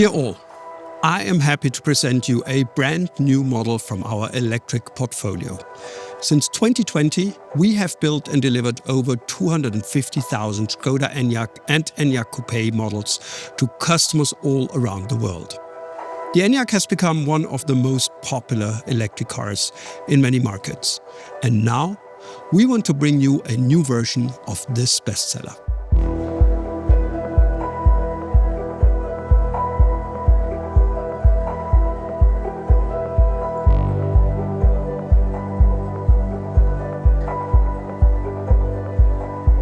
Dear all, I am happy to present you a brand new model from our electric portfolio. Since 2020, we have built and delivered over 250,000 Škoda Enyaq and Enyaq Coupé models to customers all around the world. The Enyaq has become one of the most popular electric cars in many markets. And now, we want to bring you a new version of this bestseller.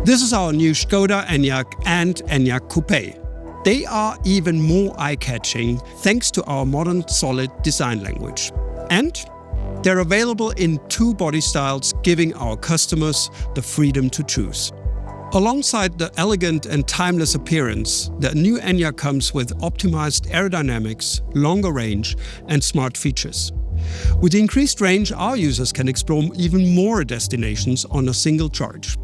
This is our new Škoda Enyaq and Enyaq Coupé. They are even more eye-catching thanks to our modern solid design language. And they're available in two body styles, giving our customers the freedom to choose. Alongside the elegant and timeless appearance, the new Enyaq comes with optimized aerodynamics, longer range, and smart features. With the increased range, our users can explore even more destinations on a single charge.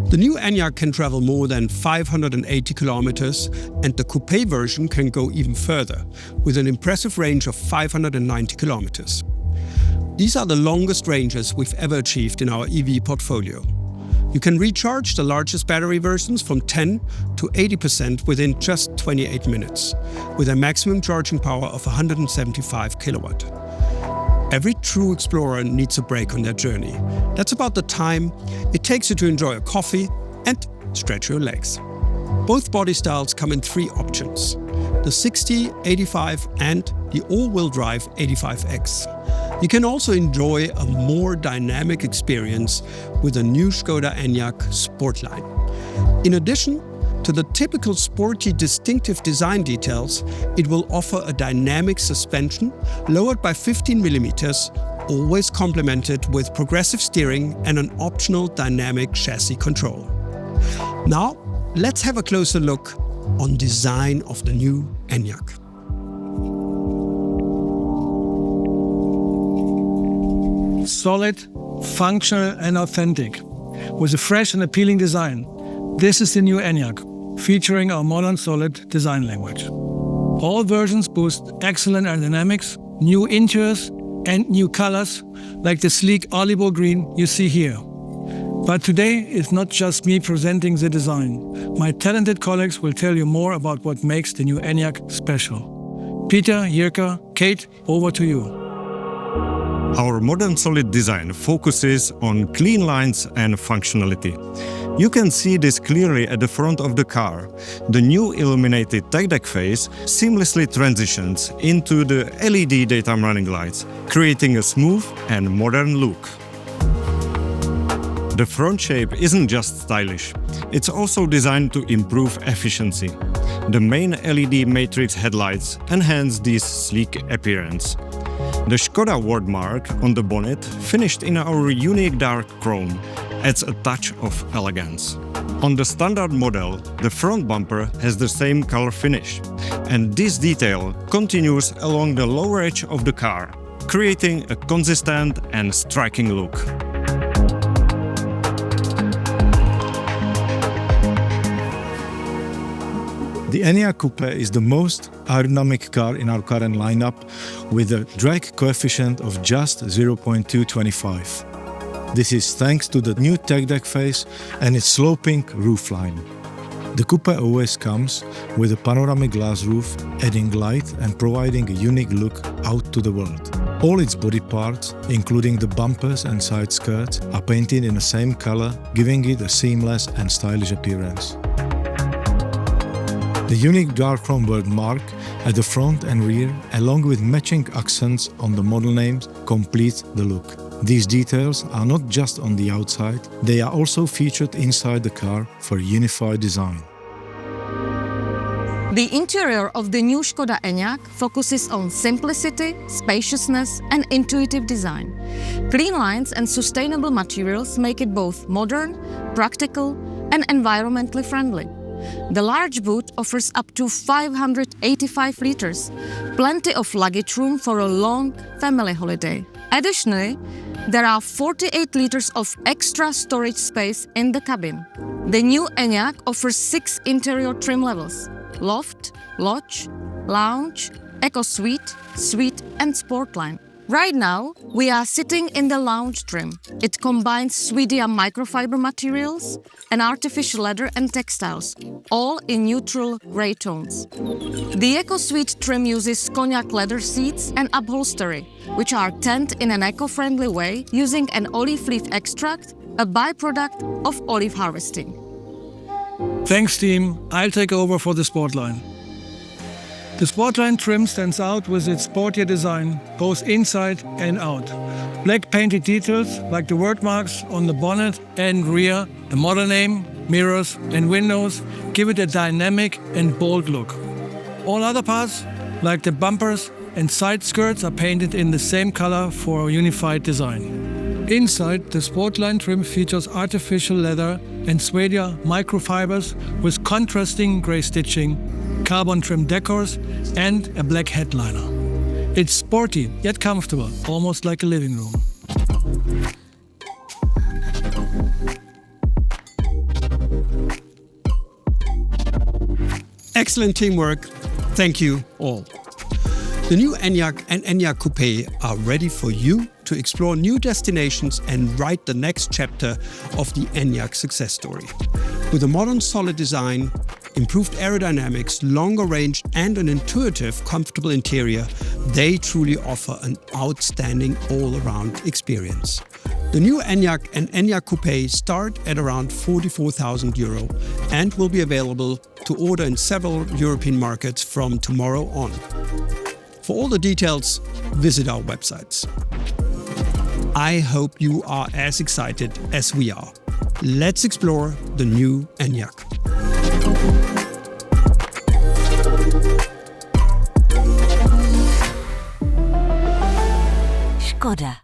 The new Enyaq can travel more than 580 kilometers, and the Coupé version can go even further, with an impressive range of 590 kilometers. These are the longest ranges we've ever achieved in our EV portfolio. You can recharge the largest battery versions from 10 to 80% within just 28 minutes, with a maximum charging power of 175 kilowatt. Every true explorer needs a break on their journey. That's about the time it takes you to enjoy a coffee and stretch your legs. Both body styles come in three options: the 60, 85 and the all-wheel drive 85X. You can also enjoy a more dynamic experience with the new Škoda Enyaq Sportline. In addition to the typical sporty, distinctive design details, it will offer a dynamic suspension lowered by 15 millimeters, always complemented with progressive steering and an optional dynamic chassis control. Now, let's have a closer look on design of the new Enyaq. Solid, functional and authentic. With a fresh and appealing design, this is the new Enyaq, featuring our modern solid design language. All versions boast excellent aerodynamics, new interiors and new colors, like the sleek olive green you see here. But today it's not just me presenting the design. My talented colleagues will tell you more about what makes the new Enyaq special. Peter, Jirka, Kate, over to you. Our modern solid design focuses on clean lines and functionality. You can see this clearly at the front of the car. The new illuminated tech deck face seamlessly transitions into the LED daytime running lights, creating a smooth and modern look. The front shape isn't just stylish, it's also designed to improve efficiency. The main LED matrix headlights enhance this sleek appearance. The Škoda wordmark on the bonnet, finished in our unique dark chrome, adds a touch of elegance. On the standard model, the front bumper has the same color finish, and this detail continues along the lower edge of the car, creating a consistent and striking look. The Enyaq Coupé is the most aerodynamic car in our current lineup, with a drag coefficient of just 0.225. This is thanks to the new tech deck face and its sloping roofline. The Coupé always comes with a panoramic glass roof, adding light and providing a unique look out to the world. All its body parts, including the bumpers and side skirts, are painted in the same color, giving it a seamless and stylish appearance. The unique dark chrome word mark at the front and rear, along with matching accents on the model names, complete the look. These details are not just on the outside, they are also featured inside the car for a unified design. The interior of the new Škoda Enyaq focuses on simplicity, spaciousness and intuitive design. Clean lines and sustainable materials make it both modern, practical and environmentally friendly. The large boot offers up to 585 liters, plenty of luggage room for a long family holiday. Additionally, there are 48 liters of extra storage space in the cabin. The new Enyaq offers 6 interior trim levels: loft, lodge, Lounge, Eco Suite, Suite and Sportline. Right now, we are sitting in the lounge trim. It combines Swedia microfiber materials and artificial leather and textiles, all in neutral grey tones. The Eco Suite trim uses cognac leather seats and upholstery, which are tanned in an eco-friendly way using an olive leaf extract, a byproduct of olive harvesting. Thanks, team. I'll take over for the Sportline. The Sportline trim stands out with its sportier design, both inside and out. Black painted details like the word marks on the bonnet and rear, the model name, mirrors and windows give it a dynamic and bold look. All other parts, like the bumpers and side skirts, are painted in the same color for a unified design. Inside, the Sportline trim features artificial leather and Swedia microfibers with contrasting grey stitching, carbon trim decors and a black headliner. It's sporty yet comfortable, almost like a living room. Excellent teamwork. Thank you all. The new Enyaq and Enyaq Coupé are ready for you to explore new destinations and write the next chapter of the Enyaq success story. With a modern solid design, improved aerodynamics, longer range and an intuitive, comfortable interior, they truly offer an outstanding all-around experience. The new Enyaq and Enyaq Coupé start at around 44,000 euro and will be available to order in several European markets from tomorrow on. For all the details, visit our websites. I hope you are as excited as we are. Let's explore the new Enyaq. Škoda.